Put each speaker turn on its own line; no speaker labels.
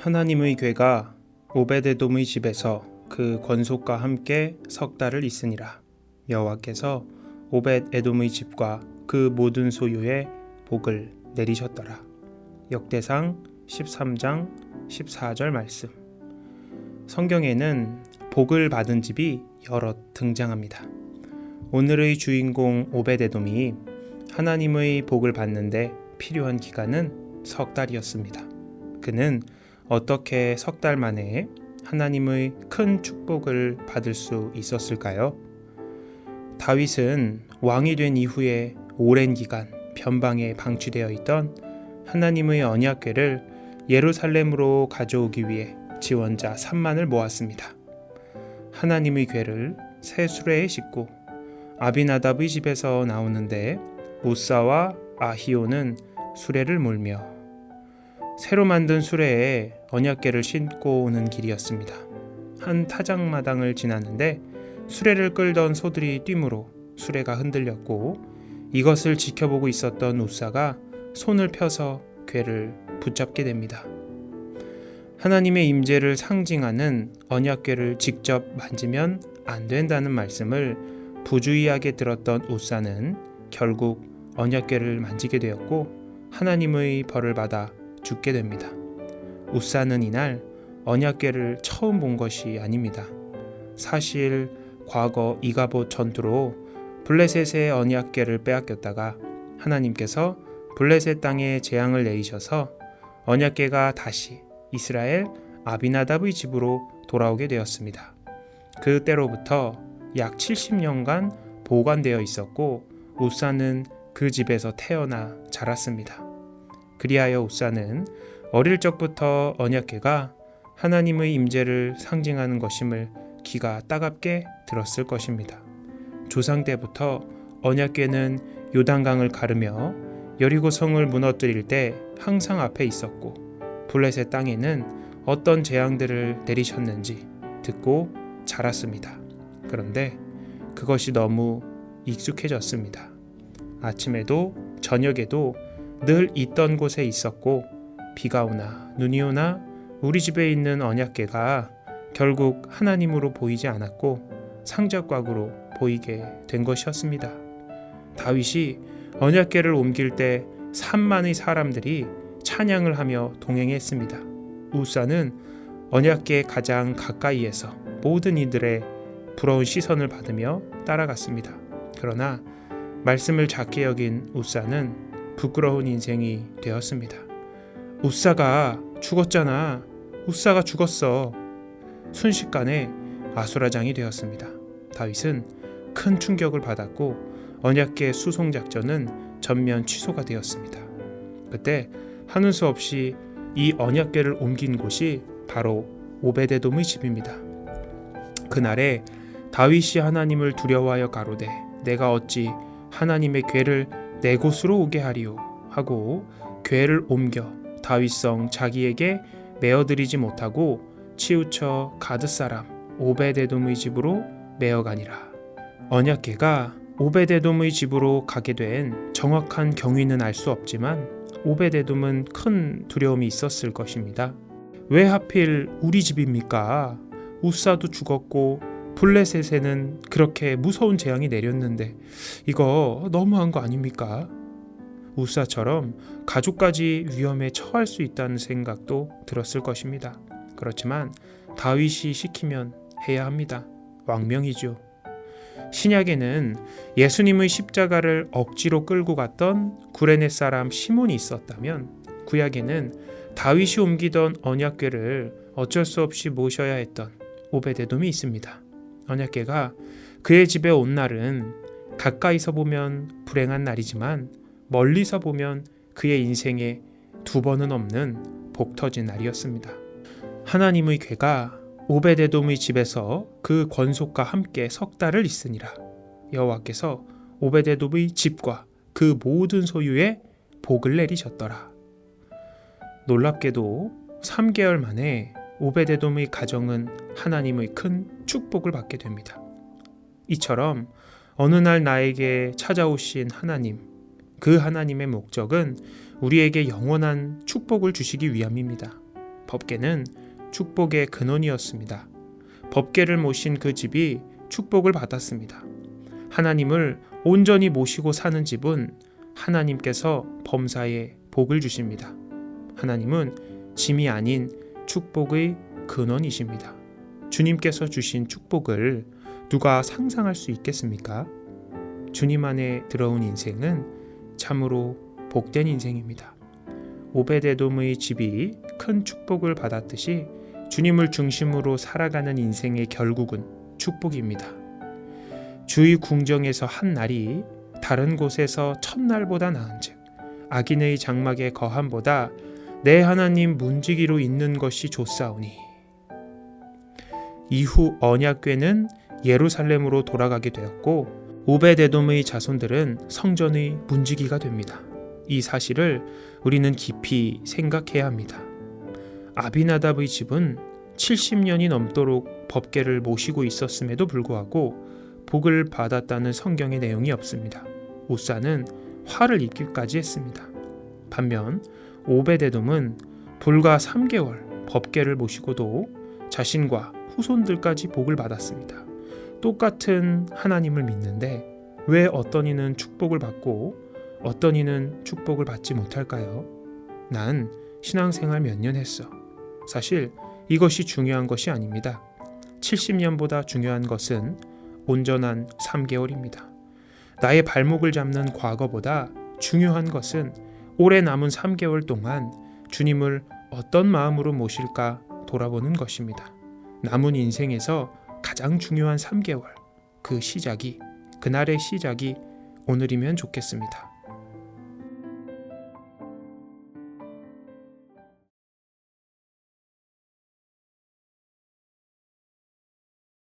하나님의 괴가 오베데돔의 집에서 그 권속과 함께 석 달을 있으니라. 여호와께서 오벳에돔의 집과 그 모든 소유에 복을 내리셨더라. 역대상 13장 14절 말씀. 성경에는 복을 받은 집이 여럿 등장합니다. 오늘의 주인공 오벳에돔이 하나님의 복을 받는데 필요한 기간은 석 달이었습니다. 그는 어떻게 석 달 만에 하나님의 큰 축복을 받을 수 있었을까요? 다윗은 왕이 된 이후에 오랜 기간 변방에 방치되어 있던 하나님의 언약궤를 예루살렘으로 가져오기 위해 지원자 3만을 모았습니다. 하나님의 궤를 새 수레에 싣고 아비나답의 집에서 나오는데 우사와 아히오는 수레를 몰며 새로 만든 수레에 언약궤를 싣고 오는 길이었습니다. 한 타작마당을 지나는데 수레를 끌던 소들이 뛰므로 수레가 흔들렸고 이것을 지켜보고 있었던 우사가 손을 펴서 궤를 붙잡게 됩니다. 하나님의 임재를 상징하는 언약궤를 직접 만지면 안 된다는 말씀을 부주의하게 들었던 우사는 결국 언약궤를 만지게 되었고 하나님의 벌을 받아 죽게 됩니다. 우사는 이날 언약궤를 처음 본 것이 아닙니다. 사실 과거 이가봇 전투로 블레셋의 언약궤를 빼앗겼다가 하나님께서 블레셋 땅에 재앙을 내리셔서 언약궤가 다시 이스라엘 아비나답의 집으로 돌아오게 되었습니다. 그때로부터 약 70년간 보관되어 있었고 우사는 그 집에서 태어나 자랐습니다. 그리하여 우사는 어릴 적부터 언약궤가 하나님의 임재를 상징하는 것임을 귀가 따갑게 들었을 것입니다. 조상 때부터 언약궤는 요단강을 가르며 여리고성을 무너뜨릴 때 항상 앞에 있었고 블레셋 땅에는 어떤 재앙들을 내리셨는지 듣고 자랐습니다. 그런데 그것이 너무 익숙해졌습니다. 아침에도 저녁에도 늘 있던 곳에 있었고 비가 오나 눈이 오나 우리 집에 있는 언약궤가 결국 하나님으로 보이지 않았고 상적곽으로 보이게 된 것이었습니다. 다윗이 언약궤를 옮길 때 3만의 사람들이 찬양을 하며 동행했습니다. 우사는 언약궤 가장 가까이에서 모든 이들의 부러운 시선을 받으며 따라갔습니다. 그러나 말씀을 작게 여긴 우사는 부끄러운 인생이 되었습니다. 우사가 죽었잖아. 우사가 죽었어. 순식간에 아수라장이 되었습니다. 다윗은 큰 충격을 받았고 언약궤 수송 작전은 전면 취소가 되었습니다. 그때 하는 수 없이 이 언약궤를 옮긴 곳이 바로 오베데돔의 집입니다. 그날에 다윗이 하나님을 두려워하여 가로되 내가 어찌 하나님의 궤를 내 곳으로 오게 하리오 하고 궤를 옮겨 다윗성 자기에게 메어드리지 못하고 치우쳐 가드 사람 오베데돔의 집으로 메어가니라. 언약궤가 오베데돔의 집으로 가게 된 정확한 경위는 알 수 없지만 오베데돔은 큰 두려움이 있었을 것입니다. 왜 하필 우리 집입니까? 우사도 죽었고 블레셋에는 그렇게 무서운 재앙이 내렸는데 이거 너무한 거 아닙니까? 우사처럼 가족까지 위험에 처할 수 있다는 생각도 들었을 것입니다. 그렇지만 다윗이 시키면 해야 합니다. 왕명이죠. 신약에는 예수님의 십자가를 억지로 끌고 갔던 구레네 사람 시몬이 있었다면 구약에는 다윗이 옮기던 언약궤를 어쩔 수 없이 모셔야 했던 오베데돔이 있습니다. 언약궤가 그의 집에 온 날은 가까이서 보면 불행한 날이지만 멀리서 보면 그의 인생에 두 번은 없는 복 터진 날이었습니다. 하나님의 궤가 오베데돔의 집에서 그 권속과 함께 석 달을 있으니라. 여호와께서 오베데돔의 집과 그 모든 소유에 복을 내리셨더라. 놀랍게도 3개월 만에 오베데돔의 가정은 하나님의 큰 축복을 받게 됩니다. 이처럼 어느 날 나에게 찾아오신 하나님, 그 하나님의 목적은 우리에게 영원한 축복을 주시기 위함입니다. 법궤는 축복의 근원이었습니다. 법궤를 모신 그 집이 축복을 받았습니다. 하나님을 온전히 모시고 사는 집은 하나님께서 범사에 복을 주십니다. 하나님은 짐이 아닌 축복의 근원이십니다. 주님께서 주신 축복을 누가 상상할 수 있겠습니까? 주님 안에 들어온 인생은 참으로 복된 인생입니다. 오베데돔의 집이 큰 축복을 받았듯이 주님을 중심으로 살아가는 인생의 결국은 축복입니다. 주의 궁정에서 한 날이 다른 곳에서 첫날보다 나은즉 악인의 장막의 거함보다 내 하나님 문지기로 있는 것이 좋사오니. 이후 언약궤는 예루살렘으로 돌아가게 되었고 오베데돔의 자손들은 성전의 문지기가 됩니다. 이 사실을 우리는 깊이 생각해야 합니다. 아비나답의 집은 70년이 넘도록 법궤를 모시고 있었음에도 불구하고 복을 받았다는 성경의 내용이 없습니다. 우사는 화를 입기까지 했습니다. 반면 오베데돔은 불과 3개월 법궤를 모시고도 자신과 후손들까지 복을 받았습니다. 똑같은 하나님을 믿는데 왜 어떤 이는 축복을 받고 어떤 이는 축복을 받지 못할까요? 난 신앙생활 몇 년 했어. 사실 이것이 중요한 것이 아닙니다. 70년보다 중요한 것은 온전한 3개월입니다. 나의 발목을 잡는 과거보다 중요한 것은 올해 남은 3개월 동안 주님을 어떤 마음으로 모실까 돌아보는 것입니다. 남은 인생에서 가장 중요한 3개월, 그날의 시작이 오늘이면 좋겠습니다.